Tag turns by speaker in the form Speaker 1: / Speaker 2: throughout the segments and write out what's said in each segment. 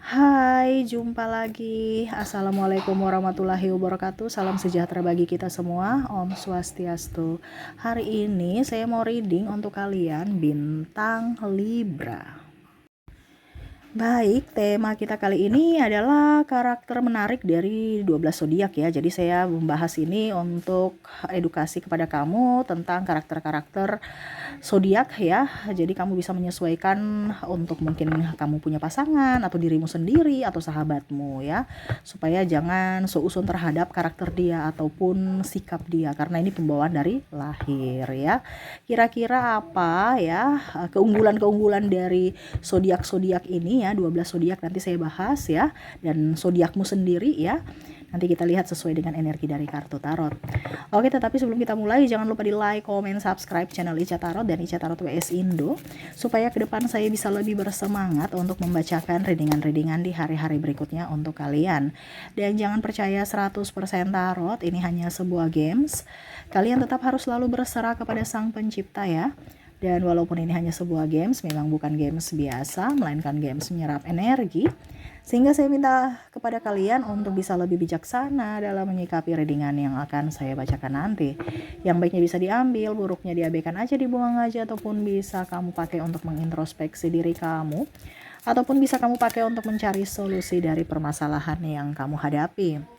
Speaker 1: Hai, jumpa lagi. Assalamualaikum warahmatullahi wabarakatuh. Salam sejahtera bagi kita semua. Om Swastiastu. Hari ini saya mau reading untuk kalian bintang Libra. Baik, tema kita kali ini adalah karakter menarik dari 12 zodiak ya. Jadi saya membahas ini untuk edukasi kepada kamu tentang karakter-karakter zodiak ya. Jadi kamu bisa menyesuaikan untuk mungkin kamu punya pasangan atau dirimu sendiri atau sahabatmu ya. Supaya jangan seusun terhadap karakter dia ataupun sikap dia karena ini pembawaan dari lahir ya. Kira-kira apa ya keunggulan-keunggulan dari zodiak-zodiak ini ya, 12 zodiak nanti saya bahas ya, dan zodiakmu sendiri ya. Nanti kita lihat sesuai dengan energi dari kartu tarot. Oke, tetapi sebelum kita mulai jangan lupa di like, comment, subscribe channel Ica Tarot dan Ica Tarot WS Indo supaya ke depan saya bisa lebih bersemangat untuk membacakan readingan-readingan di hari-hari berikutnya untuk kalian. Dan jangan percaya 100% tarot, ini hanya sebuah games. Kalian tetap harus selalu berserah kepada Sang Pencipta ya. Dan walaupun ini hanya sebuah games, memang bukan games biasa, melainkan games menyerap energi. Sehingga saya minta kepada kalian untuk bisa lebih bijaksana dalam menyikapi readingan yang akan saya bacakan nanti. Yang baiknya bisa diambil, buruknya diabaikan aja, dibuang aja, ataupun bisa kamu pakai untuk mengintrospeksi diri kamu. Ataupun bisa kamu pakai untuk mencari solusi dari permasalahan yang kamu hadapi.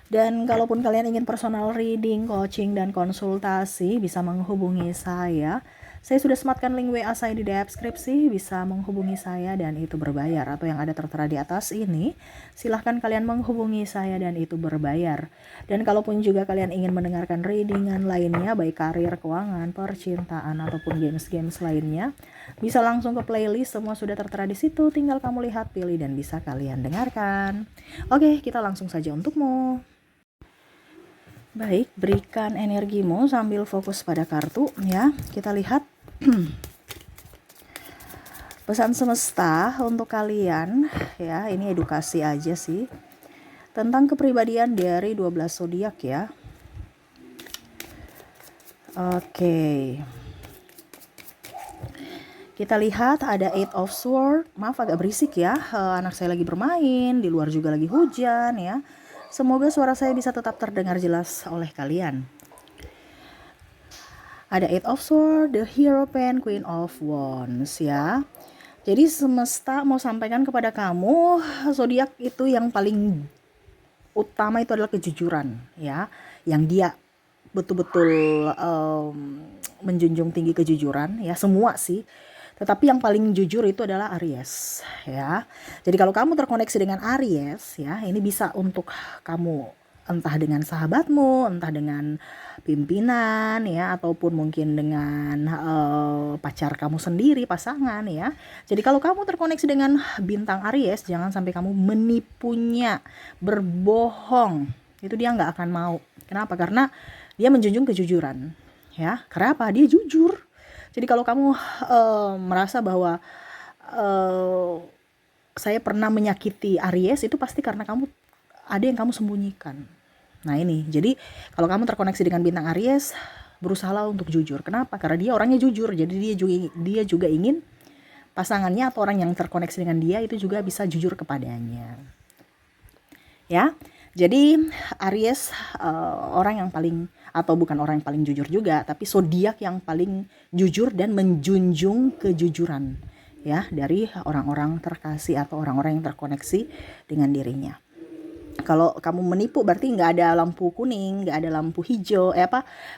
Speaker 1: Dan kalaupun kalian ingin personal reading, coaching, dan konsultasi, bisa menghubungi saya. Saya sudah sematkan link WA saya di deskripsi, bisa menghubungi saya dan itu berbayar. Atau yang ada tertera di atas ini, silahkan kalian menghubungi saya dan itu berbayar. Dan kalaupun juga kalian ingin mendengarkan readingan lainnya, baik karir, keuangan, percintaan, ataupun games-games lainnya, bisa langsung ke playlist, semua sudah tertera di situ, tinggal kamu lihat, pilih, dan bisa kalian dengarkan. Oke, kita langsung saja untukmu. Baik, berikan energimu sambil fokus pada kartu ya. Kita lihat pesan semesta untuk kalian ya. Ini edukasi aja sih tentang kepribadian dari 12 zodiak ya. Oke. Kita lihat ada Eight of Swords. Maaf agak berisik ya. Anak saya lagi bermain, di luar juga lagi hujan ya. Semoga suara saya bisa tetap terdengar jelas oleh kalian. Ada Eight of Swords, the Hierophant, Queen of Wands ya. Jadi semesta mau sampaikan kepada kamu, zodiak itu yang paling utama itu adalah kejujuran ya. Yang dia betul-betul menjunjung tinggi kejujuran ya, semua sih. Tetapi yang paling jujur itu adalah Aries ya. Jadi kalau kamu terkoneksi dengan Aries ya, ini bisa untuk kamu entah dengan sahabatmu, entah dengan pimpinan ya, ataupun mungkin dengan pacar kamu sendiri, pasangan ya. Jadi kalau kamu terkoneksi dengan bintang Aries, jangan sampai kamu menipunya, berbohong. Itu dia nggak akan mau. Kenapa? Karena dia menjunjung kejujuran ya. Kenapa? Dia jujur. Jadi kalau kamu merasa bahwa saya pernah menyakiti Aries, itu pasti karena kamu ada yang kamu sembunyikan. Nah ini, jadi kalau kamu terkoneksi dengan bintang Aries, berusahalah untuk jujur. Kenapa? Karena dia orangnya jujur, jadi dia juga ingin pasangannya atau orang yang terkoneksi dengan dia itu juga bisa jujur kepadanya. Ya, jadi Aries orang yang paling, atau bukan orang yang paling jujur juga, tapi zodiak yang paling jujur dan menjunjung kejujuran ya dari orang-orang terkasih atau orang-orang yang terkoneksi dengan dirinya. Kalau kamu menipu berarti nggak ada lampu kuning, nggak ada lampu hijau,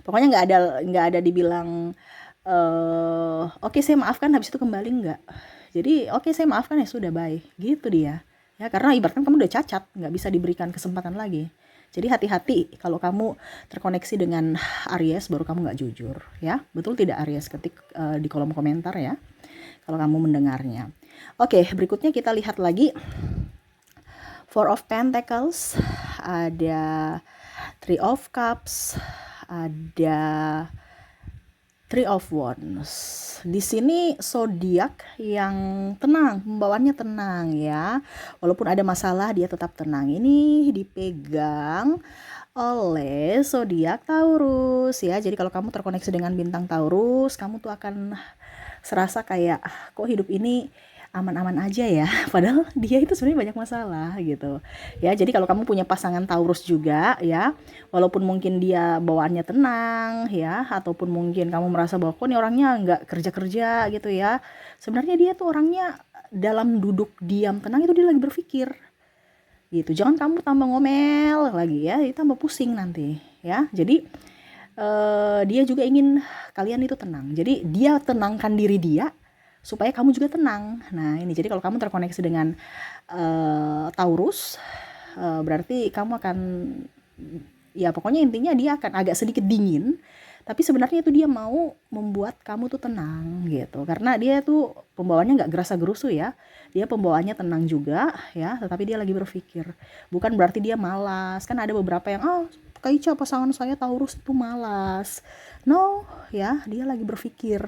Speaker 1: pokoknya nggak ada dibilang oke, saya maafkan habis itu kembali, nggak. Jadi oke, saya maafkan, ya sudah, bye, gitu dia ya. Karena ibaratkan kamu udah cacat, nggak bisa diberikan kesempatan lagi. Jadi hati-hati kalau kamu terkoneksi dengan Aries baru kamu nggak jujur ya. Betul tidak Aries? Ketik di kolom komentar ya kalau kamu mendengarnya. Oke, berikutnya kita lihat lagi Four of Pentacles, ada Three of Cups, ada Three of Wands. Di sini zodiak yang tenang, pembawaannya tenang ya. Walaupun ada masalah dia tetap tenang. Ini dipegang oleh zodiak Taurus ya. Jadi kalau kamu terkoneksi dengan bintang Taurus, kamu tuh akan serasa kayak kok hidup ini aman-aman aja ya, padahal dia itu sebenarnya banyak masalah gitu. Ya, jadi kalau kamu punya pasangan Taurus juga ya, walaupun mungkin dia bawaannya tenang ya, ataupun mungkin kamu merasa bahwa kok nih orangnya nggak kerja-kerja gitu ya, sebenarnya dia tuh orangnya dalam duduk diam tenang itu dia lagi berpikir gitu. Jangan kamu tambah ngomel lagi ya, itu tambah pusing nanti ya. Jadi dia juga ingin kalian itu tenang. Jadi dia tenangkan diri dia supaya kamu juga tenang. Nah ini, jadi kalau kamu terkoneksi dengan Taurus, berarti kamu akan, ya pokoknya intinya dia akan agak sedikit dingin, tapi sebenarnya itu dia mau membuat kamu tuh tenang gitu, karena dia tuh pembawaannya nggak gerasa gerusu ya, dia pembawaannya tenang juga ya, tetapi dia lagi berpikir. Bukan berarti dia malas, kan ada beberapa yang Kak Ica pasangan saya Taurus itu malas. No ya, dia lagi berpikir,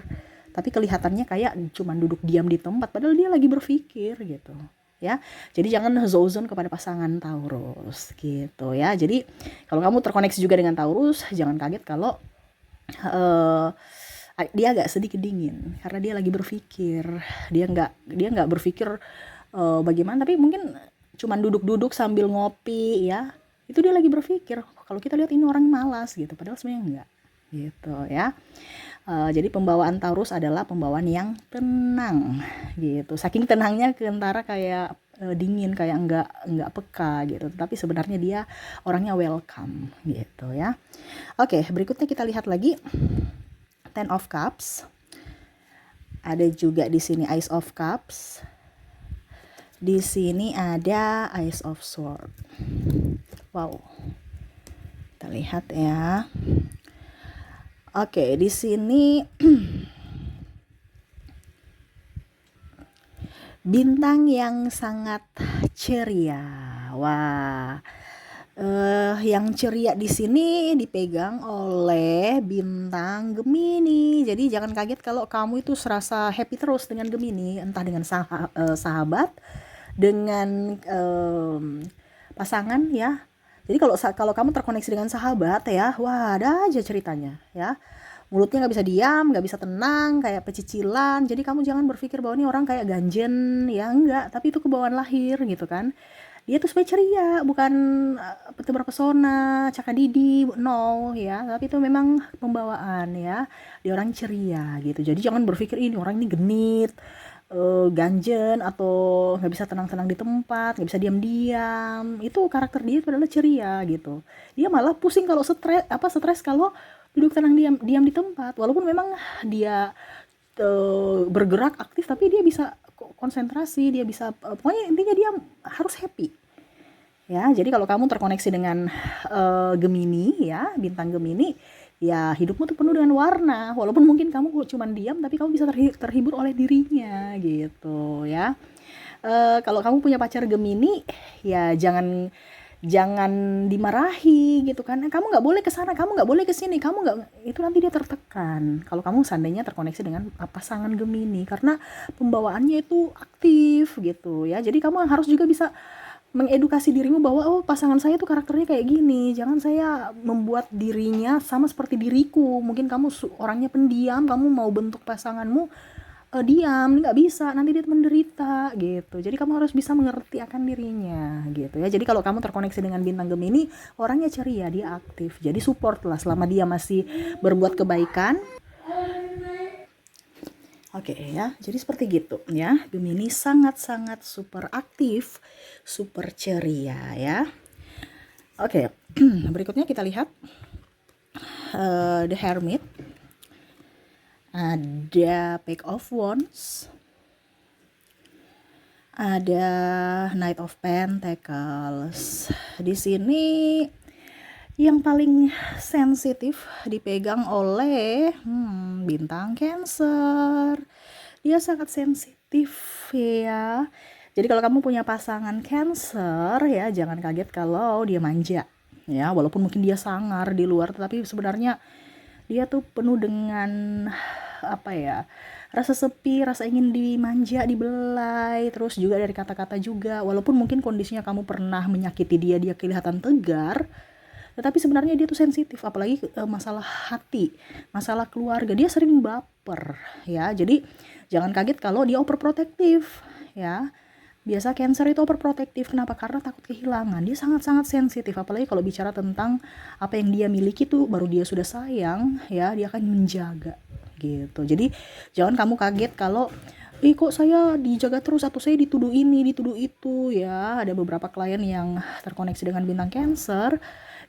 Speaker 1: tapi kelihatannya kayak cuman duduk diam di tempat, padahal dia lagi berpikir gitu ya. Jadi jangan zozon kepada pasangan Taurus gitu ya. Jadi kalau kamu terkoneksi juga dengan Taurus, jangan kaget kalau eh, dia agak sedikit dingin karena dia lagi berpikir. Dia nggak berpikir bagaimana, tapi mungkin cuman duduk-duduk sambil ngopi ya, itu dia lagi berpikir. Kalau kita lihat ini orang malas gitu, padahal sebenarnya enggak gitu ya. Jadi pembawaan Taurus adalah pembawaan yang tenang gitu. Saking tenangnya kentara kayak dingin, kayak enggak peka gitu. Tapi sebenarnya dia orangnya welcome gitu ya. Oke, berikutnya kita lihat lagi Ten of Cups. Ada juga di sini Ace of Cups. Di sini ada Ace of Swords. Wow. Kita lihat ya. Oke, di sini bintang yang sangat ceria. Wah, yang ceria di sini dipegang oleh bintang Gemini. Jadi jangan kaget kalau kamu itu serasa happy terus dengan Gemini, entah dengan sahabat, dengan pasangan ya. Jadi kalau kamu terkoneksi dengan sahabat ya, wah ada aja ceritanya ya. Mulutnya nggak bisa diam, nggak bisa tenang, kayak pecicilan. Jadi kamu jangan berpikir bahwa ini orang kayak ganjen, ya enggak. Tapi itu kebawaan lahir gitu kan. Dia tuh supaya ceria, bukan tebar pesona, cakadidi, no ya. Tapi itu memang pembawaan ya. Dia orang ceria gitu. Jadi jangan berpikir ini orang ini genit, ganjen, atau nggak bisa tenang-tenang di tempat, nggak bisa diam-diam. Itu karakter dia itu adalah ceria gitu. Dia malah pusing kalau stres kalau duduk tenang diam di tempat. Walaupun memang dia bergerak aktif, tapi dia bisa konsentrasi, dia bisa pokoknya intinya dia harus happy. Ya, jadi kalau kamu terkoneksi dengan Gemini ya, bintang Gemini, ya hidupmu tuh penuh dengan warna. Walaupun mungkin kamu cuma diam, tapi kamu bisa terhibur oleh dirinya gitu ya. Kalau kamu punya pacar Gemini, ya jangan dimarahi gitu kan. Kamu nggak boleh ke sana, kamu nggak boleh ke sini, kamu nggak, itu nanti dia tertekan. Kalau kamu seandainya terkoneksi dengan pasangan Gemini, karena pembawaannya itu aktif gitu ya. Jadi kamu harus juga bisa mengedukasi dirimu bahwa pasangan saya tuh karakternya kayak gini, jangan saya membuat dirinya sama seperti diriku. Mungkin kamu orangnya pendiam, kamu mau bentuk pasanganmu diam, nggak bisa, nanti dia menderita gitu. Jadi kamu harus bisa mengerti akan dirinya gitu ya. Jadi kalau kamu terkoneksi dengan bintang Gemini, orangnya ceria, dia aktif, jadi support lah selama dia masih berbuat kebaikan. Oke ya, jadi seperti gitu ya. Gemini sangat-sangat super aktif, super ceria ya. Oke, berikutnya kita lihat The Hermit. Ada Page of Wands. Ada Knight of Pentacles. Di sini yang paling sensitif dipegang oleh bintang Cancer. Dia sangat sensitif ya. Jadi kalau kamu punya pasangan Cancer ya, jangan kaget kalau dia manja ya. Walaupun mungkin dia sangar di luar, tapi sebenarnya dia tuh penuh dengan rasa sepi, rasa ingin dimanja, dibelai, terus juga dari kata-kata juga. Walaupun mungkin kondisinya kamu pernah menyakiti dia kelihatan tegar, tetapi sebenarnya dia tuh sensitif, apalagi masalah hati, masalah keluarga, dia sering baper ya. Jadi jangan kaget kalau dia overprotective ya. Biasa Cancer itu overprotective. Kenapa? Karena takut kehilangan. Dia sangat-sangat sensitif. Apalagi kalau bicara tentang apa yang dia miliki tuh, baru dia sudah sayang, ya, dia akan menjaga gitu. Jadi jangan kamu kaget kalau kok saya dijaga terus atau saya dituduh ini, dituduh itu, ya. Ada beberapa klien yang terkoneksi dengan bintang Cancer,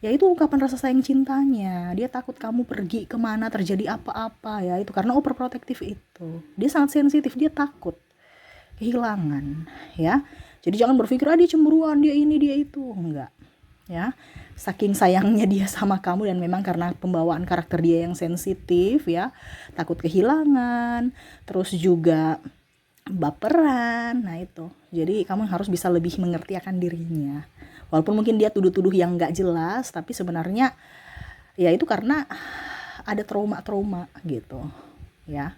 Speaker 1: ya itu ungkapan rasa sayang cintanya. Dia takut kamu pergi kemana, terjadi apa-apa, ya. Itu karena overprotective itu. Dia sangat sensitif, dia takut kehilangan, ya. Jadi jangan berpikir dia cemburuan, dia ini, dia itu. Enggak, ya. Saking sayangnya dia sama kamu, dan memang karena pembawaan karakter dia yang sensitif, ya, takut kehilangan, terus juga baperan. Nah itu, jadi kamu harus bisa lebih mengerti akan dirinya. Walaupun mungkin dia tuduh-tuduh yang nggak jelas, tapi sebenarnya ya itu karena ada trauma-trauma gitu, ya,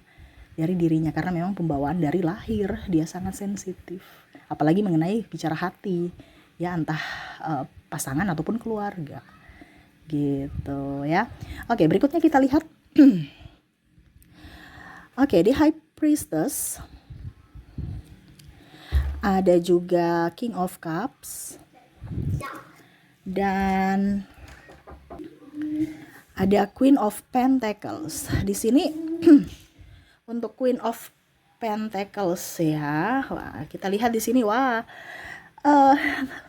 Speaker 1: dari dirinya, karena memang pembawaan dari lahir dia sangat sensitif, apalagi mengenai bicara hati, ya, entah pasangan ataupun keluarga gitu, ya. Oke, berikutnya kita lihat. Oke, di High Priestess ada juga King of Cups dan ada Queen of Pentacles. Di sini untuk Queen of Pentacles, ya, wah, kita lihat di sini, wah,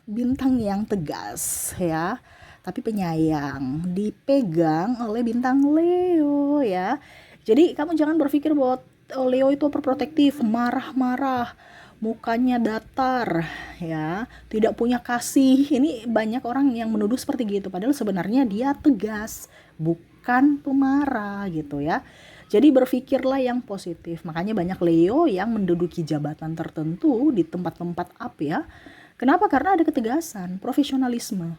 Speaker 1: bintang yang tegas, ya, tapi penyayang, dipegang oleh bintang Leo, ya. Jadi kamu jangan berpikir bahwa Leo itu overprotective, marah-marah, mukanya datar, ya, tidak punya kasih. Ini banyak orang yang menuduh seperti gitu, padahal sebenarnya dia tegas, bukan pemarah gitu, ya. Jadi berpikirlah yang positif. Makanya banyak Leo yang menduduki jabatan tertentu di tempat-tempat up, ya. Kenapa? Karena ada ketegasan, profesionalisme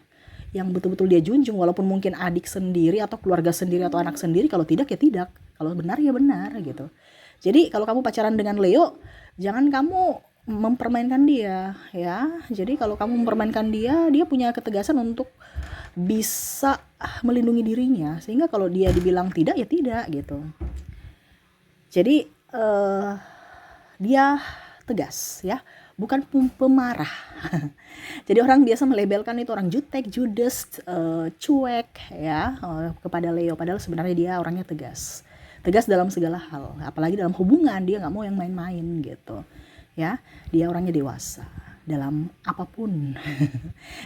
Speaker 1: yang betul-betul dia junjung, walaupun mungkin adik sendiri atau keluarga sendiri atau anak sendiri, kalau tidak ya tidak, kalau benar ya benar gitu. Jadi kalau kamu pacaran dengan Leo, jangan kamu mempermainkan dia, ya. Jadi kalau kamu mempermainkan dia, dia punya ketegasan untuk bisa melindungi dirinya, sehingga kalau dia dibilang tidak ya tidak gitu. Jadi dia tegas, ya, bukan pemarah. Jadi orang biasa melabelkan itu orang jutek, judes, cuek, ya, kepada Leo, padahal sebenarnya dia orangnya tegas dalam segala hal, apalagi dalam hubungan dia nggak mau yang main-main gitu, ya. Dia orangnya dewasa dalam apapun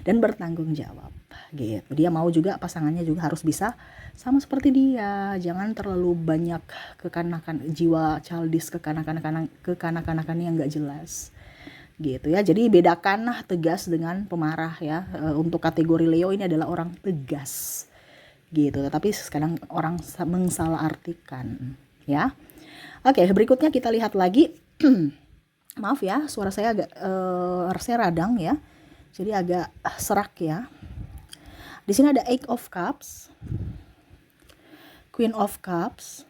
Speaker 1: dan bertanggung jawab gitu. Dia mau juga pasangannya juga harus bisa sama seperti dia, jangan terlalu banyak kekanakan, jiwa childish, kekanak-kanakan yang nggak jelas gitu, ya. Jadi bedakanlah tegas dengan pemarah, ya. Untuk kategori Leo ini adalah orang tegas gitu, tetapi sekarang orang mensalahartikan, ya. Oke, berikutnya kita lihat lagi. Maaf ya, suara saya agak saya radang, ya, jadi agak serak, ya. Di sini ada Eight of Cups, Queen of Cups,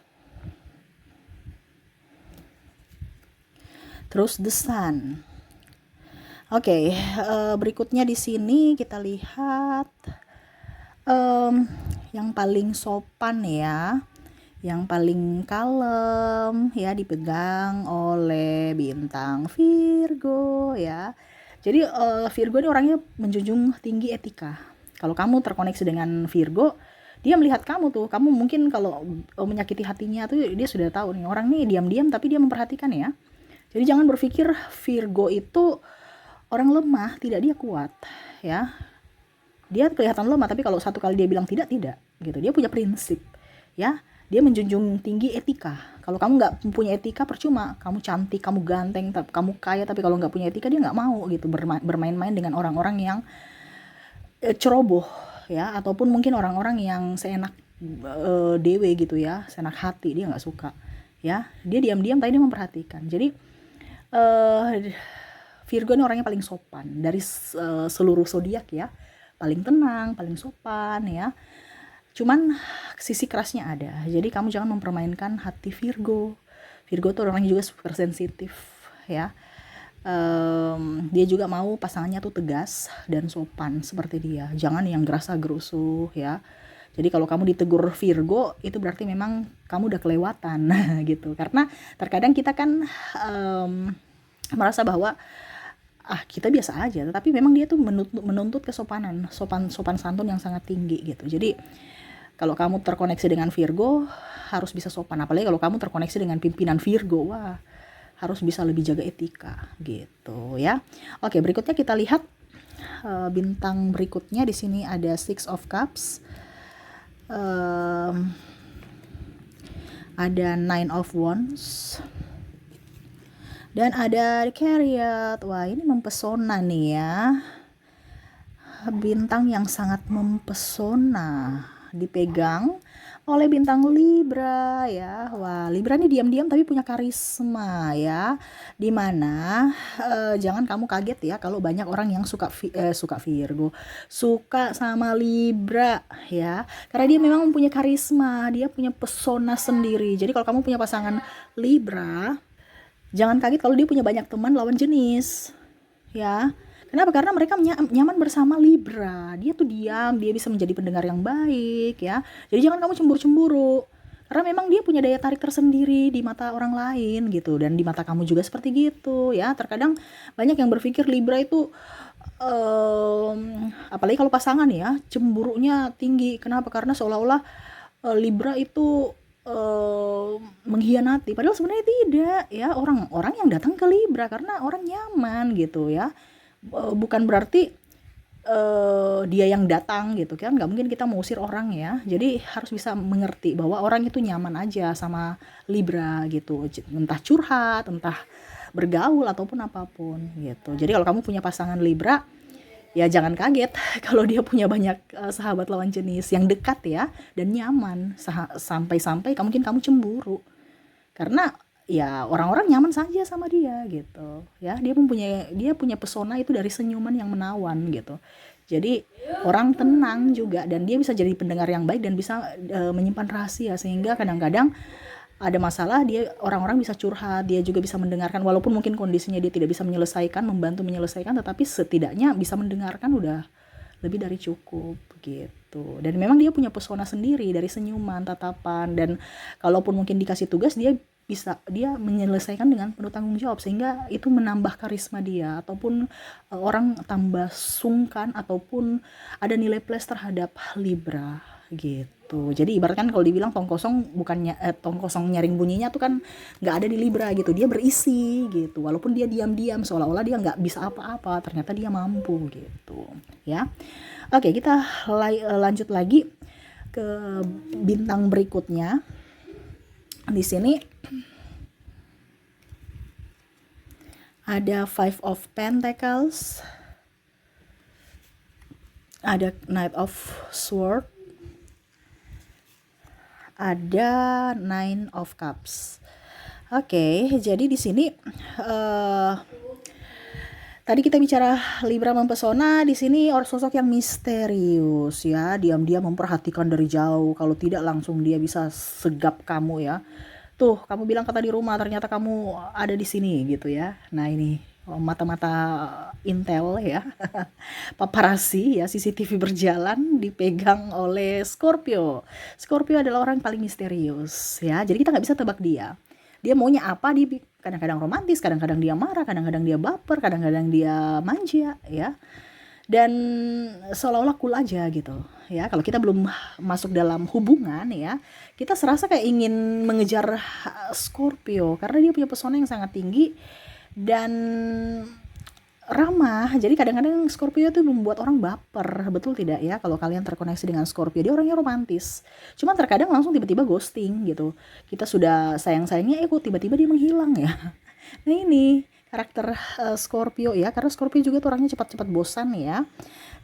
Speaker 1: terus The Sun. Oke, berikutnya di sini kita lihat yang paling sopan, ya, yang paling kalem, ya, dipegang oleh bintang Virgo, ya. Jadi Virgo ini orangnya menjunjung tinggi etika. Kalau kamu terkoneksi dengan Virgo, dia melihat kamu tuh, kamu mungkin kalau menyakiti hatinya tuh dia sudah tahu nih, orang nih diam-diam tapi dia memperhatikan, ya. Jadi jangan berpikir Virgo itu orang lemah, tidak, dia kuat, ya. Dia kelihatan lemah, tapi kalau satu kali dia bilang tidak gitu. Dia punya prinsip, ya. Dia menjunjung tinggi etika. Kalau kamu nggak punya etika, percuma. Kamu cantik, kamu ganteng, kamu kaya, tapi kalau nggak punya etika, dia nggak mau gitu bermain-main dengan orang-orang yang ceroboh, ya, ataupun mungkin orang-orang yang seenak dewe gitu, ya, seenak hati, dia nggak suka, ya. Dia diam-diam tapi dia memperhatikan. Jadi Virgo ini orangnya paling sopan dari seluruh zodiak, ya. Paling tenang, paling sopan, ya. Cuman sisi kerasnya ada. Jadi kamu jangan mempermainkan hati Virgo. Virgo tuh orangnya juga super sensitif, ya. Dia juga mau pasangannya tuh tegas dan sopan seperti dia. Jangan yang gerasa-gerusuh, ya. Jadi kalau kamu ditegur Virgo, itu berarti memang kamu udah kelewatan gitu. Karena terkadang kita kan merasa bahwa kita biasa aja, tetapi memang dia tuh menuntut kesopanan, sopan santun yang sangat tinggi gitu. Jadi kalau kamu terkoneksi dengan Virgo harus bisa sopan, apalagi kalau kamu terkoneksi dengan pimpinan Virgo, wah harus bisa lebih jaga etika gitu ya. Oke, berikutnya kita lihat bintang berikutnya. Di sini ada Six of Cups, ada Nine of Wands, dan ada Chariot. Wah, ini mempesona nih ya. Bintang yang sangat mempesona dipegang oleh bintang Libra ya. Wah, Libra ini diam-diam tapi punya karisma ya. Dimana jangan kamu kaget ya kalau banyak orang yang suka Virgo, suka sama Libra ya. Karena dia memang mempunyai karisma, dia punya pesona sendiri. Jadi kalau kamu punya pasangan Libra, jangan kaget kalau dia punya banyak teman lawan jenis ya. Kenapa? Karena mereka nyaman bersama Libra. Dia tuh diam, dia bisa menjadi pendengar yang baik ya. Jadi jangan kamu cemburu-cemburu. Karena memang dia punya daya tarik tersendiri di mata orang lain gitu, dan di mata kamu juga seperti gitu ya. Terkadang banyak yang berpikir Libra itu apalagi kalau pasangan ya, cemburunya tinggi. Kenapa? Karena seolah-olah Libra itu mengkhianati, padahal sebenarnya tidak ya. Orang yang datang ke Libra karena orang nyaman gitu ya. Bukan berarti dia yang datang gitu kan, nggak mungkin kita mengusir orang ya. Jadi harus bisa mengerti bahwa orang itu nyaman aja sama Libra gitu, entah curhat, entah bergaul ataupun apapun gitu. Jadi kalau kamu punya pasangan Libra, ya jangan kaget kalau dia punya banyak sahabat lawan jenis yang dekat ya dan nyaman, sampai-sampai mungkin kamu cemburu karena ya orang-orang nyaman saja sama dia gitu ya. Dia punya pesona itu dari senyuman yang menawan gitu. Jadi orang tenang juga, dan dia bisa jadi pendengar yang baik dan bisa menyimpan rahasia, sehingga kadang-kadang ada masalah orang-orang bisa curhat, dia juga bisa mendengarkan, walaupun mungkin kondisinya dia tidak bisa membantu menyelesaikan, tetapi setidaknya bisa mendengarkan udah lebih dari cukup gitu. Dan memang dia punya pesona sendiri dari senyuman, tatapan, dan kalaupun mungkin dikasih tugas dia menyelesaikan dengan penuh tanggung jawab, sehingga itu menambah karisma dia, ataupun orang tambah sungkan ataupun ada nilai plus terhadap Libra gitu. Jadi ibaratkan kalau dibilang tong kosong nyaring bunyinya tuh kan nggak ada di Libra gitu, dia berisi gitu, walaupun dia diam-diam seolah-olah dia nggak bisa apa-apa, ternyata dia mampu gitu ya. Oke, kita lanjut lagi ke bintang berikutnya. Di sini ada Five of Pentacles, ada Knight of Swords, ada Nine of Cups. Oke, jadi di sini tadi kita bicara Libra mempesona, di sini sosok yang misterius ya, diam-diam memperhatikan dari jauh. Kalau tidak langsung dia bisa segap kamu ya. Tuh, kamu bilang kata di rumah, ternyata kamu ada di sini gitu ya. Nah, ini mata-mata intel ya. Paparazzi ya, CCTV berjalan dipegang oleh Scorpio. Scorpio adalah orang paling misterius ya. Jadi kita nggak bisa tebak dia maunya apa. Kadang-kadang romantis, kadang-kadang dia marah, kadang-kadang dia baper, kadang-kadang dia manja ya. Dan seolah-olah cool aja gitu ya. Kalau kita belum masuk dalam hubungan ya, kita serasa kayak ingin mengejar Scorpio karena dia punya pesona yang sangat tinggi dan ramah. Jadi kadang-kadang Scorpio tuh membuat orang baper, betul tidak ya? Kalau kalian terkoneksi dengan Scorpio, dia orangnya romantis, cuman terkadang langsung tiba-tiba ghosting gitu. Kita sudah sayang-sayangnya kok tiba-tiba dia menghilang ya. Nah, ini karakter Scorpio ya, karena Scorpio juga tuh orangnya cepat-cepat bosan ya,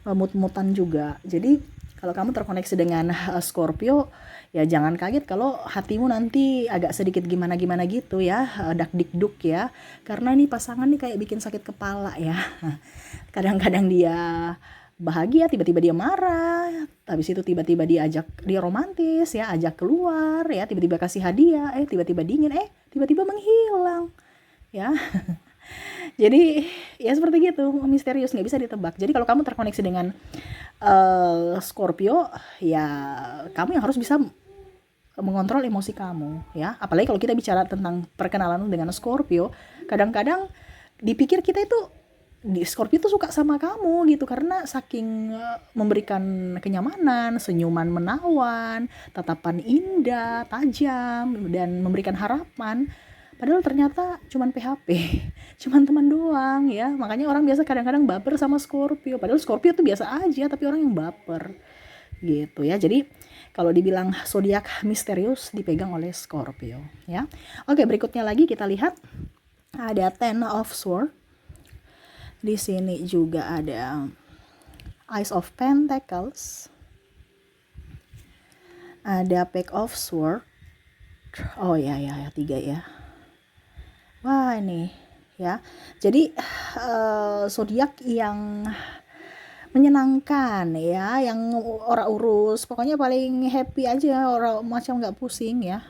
Speaker 1: mut-mutan juga. Jadi kalau kamu terkoneksi dengan Scorpio, ya jangan kaget kalau hatimu nanti agak sedikit gimana-gimana gitu ya, dak-dikduk ya, karena ini pasangan nih kayak bikin sakit kepala ya. Kadang-kadang dia bahagia, tiba-tiba dia marah, habis itu tiba-tiba dia romantis ya, ajak keluar ya, tiba-tiba kasih hadiah, tiba-tiba dingin, tiba-tiba menghilang ya. Jadi ya seperti gitu, misterius, nggak bisa ditebak. Jadi kalau kamu terkoneksi dengan Scorpio, ya kamu yang harus bisa mengontrol emosi kamu ya. Apalagi kalau kita bicara tentang perkenalan dengan Scorpio, kadang-kadang dipikir kita itu di Scorpio tuh suka sama kamu gitu karena saking memberikan kenyamanan, senyuman menawan, tatapan indah, tajam dan memberikan harapan. Padahal ternyata cuman PHP, cuman teman doang ya. Makanya orang biasa kadang-kadang baper sama Scorpio. Padahal Scorpio tuh biasa aja, tapi orang yang baper gitu ya. Jadi kalau dibilang zodiak misterius dipegang oleh Scorpio ya. Oke, berikutnya lagi kita lihat ada Ten of Swords. Di sini juga ada Ace of Pentacles. Ada Pack of Swords. Oh ya 3 ya. Wah, ini ya. Jadi zodiak yang menyenangkan ya, yang ora urus, pokoknya paling happy aja, orang macam nggak pusing ya.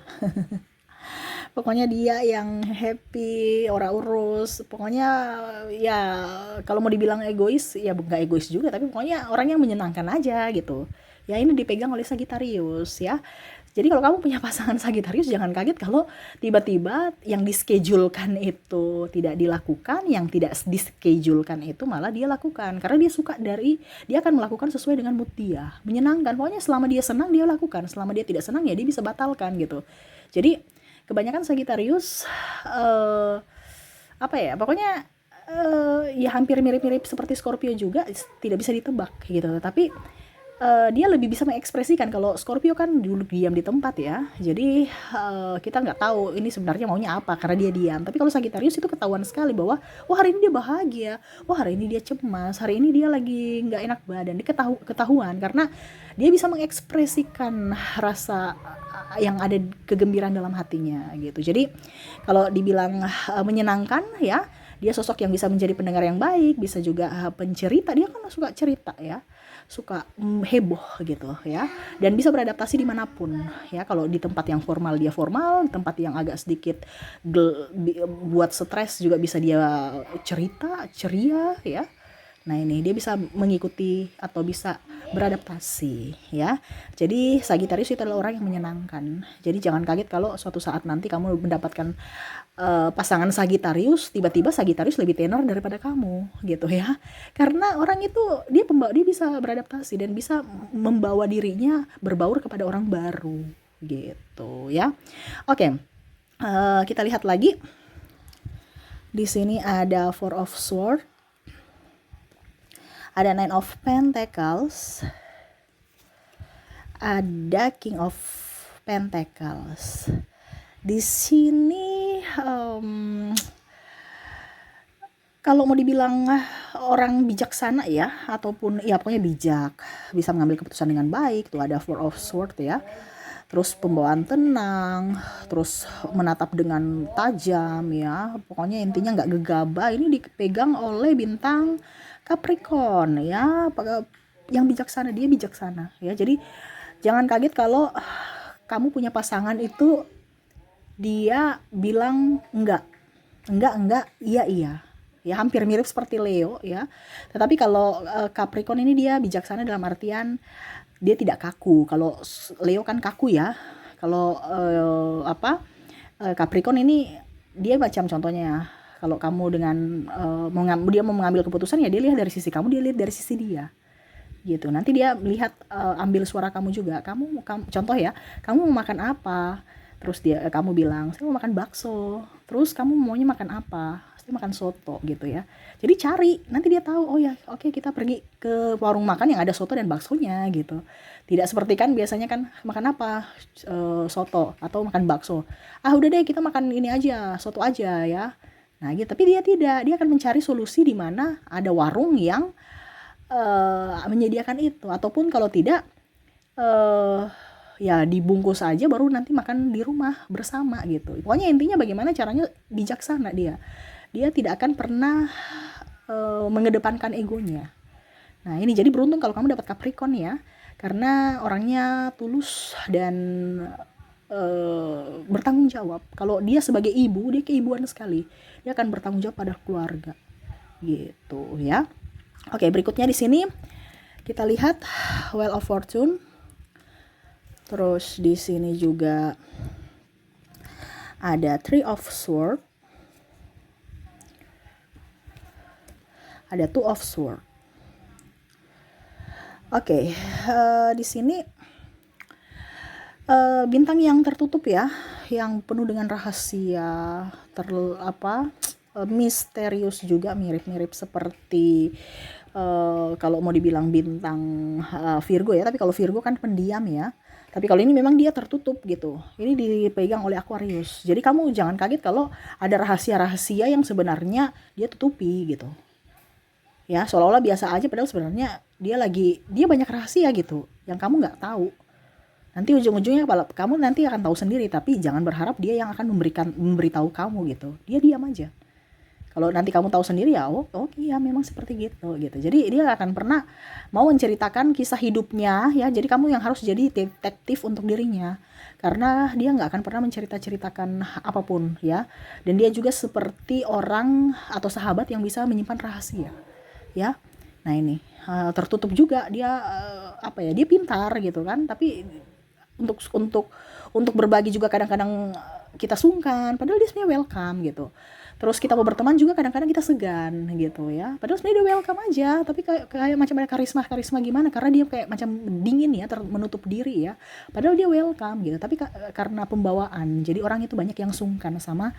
Speaker 1: Pokoknya dia yang happy, ora urus, pokoknya ya kalau mau dibilang egois ya nggak egois juga, tapi pokoknya orang yang menyenangkan aja gitu ya. Ini dipegang oleh Sagittarius ya. Jadi kalau kamu punya pasangan Sagittarius, jangan kaget kalau tiba-tiba yang dischedulkan itu tidak dilakukan, yang tidak dischedulkan itu malah dia lakukan, karena dia akan melakukan sesuai dengan mood dia, menyenangkan. Pokoknya selama dia senang dia lakukan, selama dia tidak senang ya dia bisa batalkan gitu. Jadi kebanyakan Sagittarius pokoknya ya hampir mirip-mirip seperti Scorpio juga, tidak bisa ditebak gitu. Tapi dia lebih bisa mengekspresikan. Kalau Scorpio kan dulu diam di tempat ya, jadi kita nggak tahu ini sebenarnya maunya apa karena dia diam. Tapi kalau Sagittarius itu ketahuan sekali bahwa hari ini dia bahagia, hari ini dia cemas, hari ini dia lagi nggak enak badan. Dia ketahuan karena dia bisa mengekspresikan rasa yang ada kegembiraan dalam hatinya gitu. Jadi kalau dibilang menyenangkan ya, dia sosok yang bisa menjadi pendengar yang baik, bisa juga pencerita. Dia kan suka cerita ya, suka heboh gitu ya, dan bisa beradaptasi dimanapun ya. Kalau di tempat yang formal dia formal, di tempat yang agak sedikit buat stres juga bisa dia cerita ceria ya. Nah ini dia bisa mengikuti atau bisa beradaptasi ya. Jadi Sagittarius itu adalah orang yang menyenangkan. Jadi jangan kaget kalau suatu saat nanti kamu mendapatkan pasangan Sagittarius, tiba-tiba Sagittarius lebih tenar daripada kamu gitu ya. Karena orang itu dia bisa beradaptasi dan bisa membawa dirinya berbaur kepada orang baru gitu ya. Oke, kita lihat lagi. Di sini ada Four of Swords, ada Nine of Pentacles, ada King of Pentacles. Di sini kalau mau dibilang orang bijaksana ya, ataupun ya pokoknya bijak, bisa mengambil keputusan dengan baik, tuh ada Four of Swords ya. Terus pembawaan tenang, terus menatap dengan tajam ya. Pokoknya intinya nggak gegabah. Ini dipegang oleh bintang Capricorn ya. Yang bijaksana, dia bijaksana ya. Jadi jangan kaget kalau kamu punya pasangan itu dia bilang enggak, iya. Ya hampir mirip seperti Leo ya. Tetapi kalau Capricorn ini dia bijaksana dalam artian dia tidak kaku. Kalau Leo kan kaku ya. Kalau Capricorn ini dia macam contohnya, kalau kamu dengan dia mau mengambil keputusan ya dia lihat dari sisi kamu, dia lihat dari sisi dia gitu. Nanti dia lihat ambil suara kamu juga. Kamu contoh ya, kamu mau makan apa? Terus kamu bilang saya mau makan bakso. Terus kamu maunya makan apa? Saya makan soto gitu ya. Jadi cari, nanti dia tahu, oh ya oke, kita pergi ke warung makan yang ada soto dan baksonya gitu. Tidak seperti kan biasanya kan makan apa, soto atau makan bakso. Udah deh kita makan ini aja, soto aja ya. Nah gitu. Tapi dia tidak, dia akan mencari solusi di mana ada warung yang menyediakan itu, ataupun kalau tidak ya dibungkus aja baru nanti makan di rumah bersama gitu. Pokoknya intinya bagaimana caranya bijaksana dia tidak akan pernah mengedepankan egonya. Nah ini jadi beruntung kalau kamu dapat Capricorn ya, karena orangnya tulus dan bertanggung jawab. Kalau dia sebagai ibu, dia keibuan sekali, dia akan bertanggung jawab pada keluarga gitu ya. Oke, berikutnya di sini kita lihat Wheel of Fortune. Terus di sini juga ada Three of Swords. ada Two of Swords. Oke, di sini bintang yang tertutup ya, yang penuh dengan rahasia, misterius juga, mirip-mirip seperti kalau mau dibilang bintang Virgo ya, tapi kalau Virgo kan pendiam ya. Tapi kalau ini memang dia tertutup gitu. Ini dipegang oleh Aquarius. Jadi kamu jangan kaget kalau ada rahasia-rahasia yang sebenarnya dia tutupi gitu. Ya, seolah-olah biasa aja padahal sebenarnya dia banyak rahasia gitu yang kamu nggak tahu. Nanti ujung-ujungnya kamu nanti akan tahu sendiri, tapi jangan berharap dia yang akan memberitahu kamu gitu. Dia diam aja. Kalau nanti kamu tahu sendiri ya, oh iya memang seperti gitu. Jadi dia akan pernah mau menceritakan kisah hidupnya ya. Jadi kamu yang harus jadi detektif untuk dirinya. Karena dia nggak akan pernah menceritakan apapun ya. Dan dia juga seperti orang atau sahabat yang bisa menyimpan rahasia ya. Nah ini tertutup juga dia dia pintar gitu kan. Tapi untuk berbagi juga kadang-kadang kita sungkan. Padahal dia sebenarnya welcome gitu. Terus kita mau berteman juga kadang-kadang kita segan gitu ya. Padahal sebenarnya dia welcome aja, tapi kayak macam ada karisma gimana, karena dia kayak macam dingin ya, menutup diri ya. Padahal dia welcome gitu, tapi karena pembawaan, jadi orang itu banyak yang sungkan sama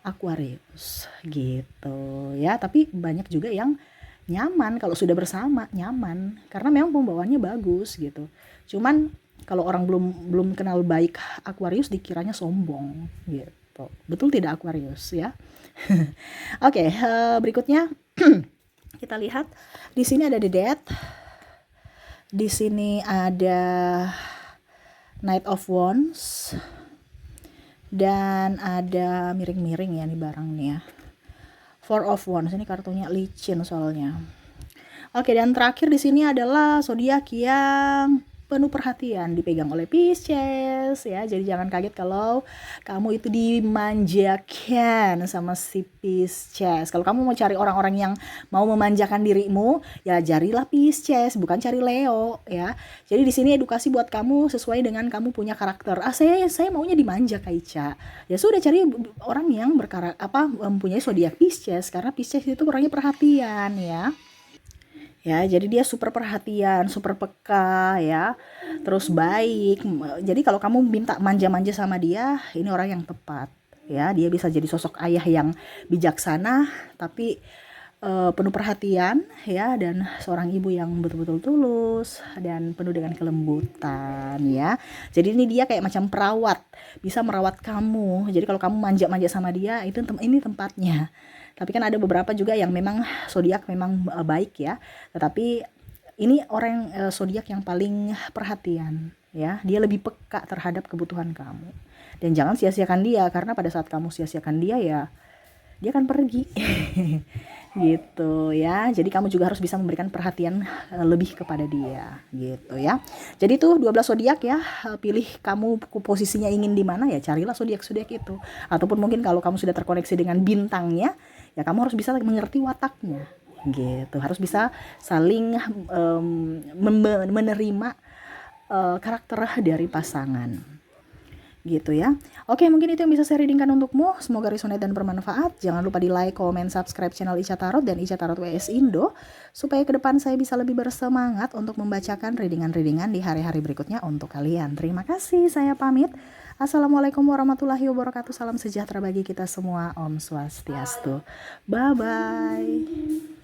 Speaker 1: Aquarius gitu ya. Tapi banyak juga yang nyaman kalau sudah bersama, nyaman karena memang pembawaannya bagus gitu. Cuman kalau orang belum kenal baik Aquarius dikiranya sombong gitu. Betul tidak Aquarius ya? Oke, berikutnya kita lihat di sini ada The Death, di sini ada Knight of Wands, dan ada miring-miring ya nih barang nih ya. Four of Wands, ini kartunya licin soalnya. Oke, dan terakhir di sini adalah zodiak yang penuh perhatian, dipegang oleh Pisces ya. Jadi jangan kaget kalau kamu itu dimanjakan sama si Pisces. Kalau kamu mau cari orang-orang yang mau memanjakan dirimu, ya carilah Pisces, bukan cari Leo ya. Jadi di sini edukasi buat kamu sesuai dengan kamu punya karakter. Saya maunya dimanja Kaica. Ya sudah, cari orang yang mempunyai zodiak Pisces, karena Pisces itu orangnya perhatian ya. Ya, jadi dia super perhatian, super peka ya, terus baik. Jadi kalau kamu minta manja-manja sama dia, ini orang yang tepat ya. Dia bisa jadi sosok ayah yang bijaksana, tapi penuh perhatian ya, dan seorang ibu yang betul-betul tulus dan penuh dengan kelembutan ya. Jadi ini dia kayak macam perawat, bisa merawat kamu. Jadi kalau kamu manja-manja sama dia, ini tempatnya. Tapi kan ada beberapa juga yang memang zodiak memang baik ya. Tetapi ini orang zodiak yang paling perhatian ya. Dia lebih peka terhadap kebutuhan kamu. Dan jangan sia-siakan dia, karena pada saat kamu sia-siakan dia ya dia akan pergi. Gitu ya. Jadi kamu juga harus bisa memberikan perhatian lebih kepada dia gitu ya. Jadi tuh 12 zodiak ya, pilih kamu posisinya ingin di mana ya, carilah zodiak-zodiak itu. Ataupun mungkin kalau kamu sudah terkoneksi dengan bintangnya, ya kamu harus bisa mengerti wataknya gitu. Harus bisa saling menerima karakter dari pasangan gitu ya. Oke, mungkin itu yang bisa saya readingkan untukmu. Semoga resonate dan bermanfaat. Jangan lupa di like, comment, subscribe channel Ica Tarot dan Ica Tarot WS Indo, supaya ke depan saya bisa lebih bersemangat untuk membacakan readingan-readingan di hari-hari berikutnya untuk kalian. Terima kasih, saya pamit. Assalamualaikum warahmatullahi wabarakatuh. Salam sejahtera bagi kita semua. Om Swastiastu. Bye-bye.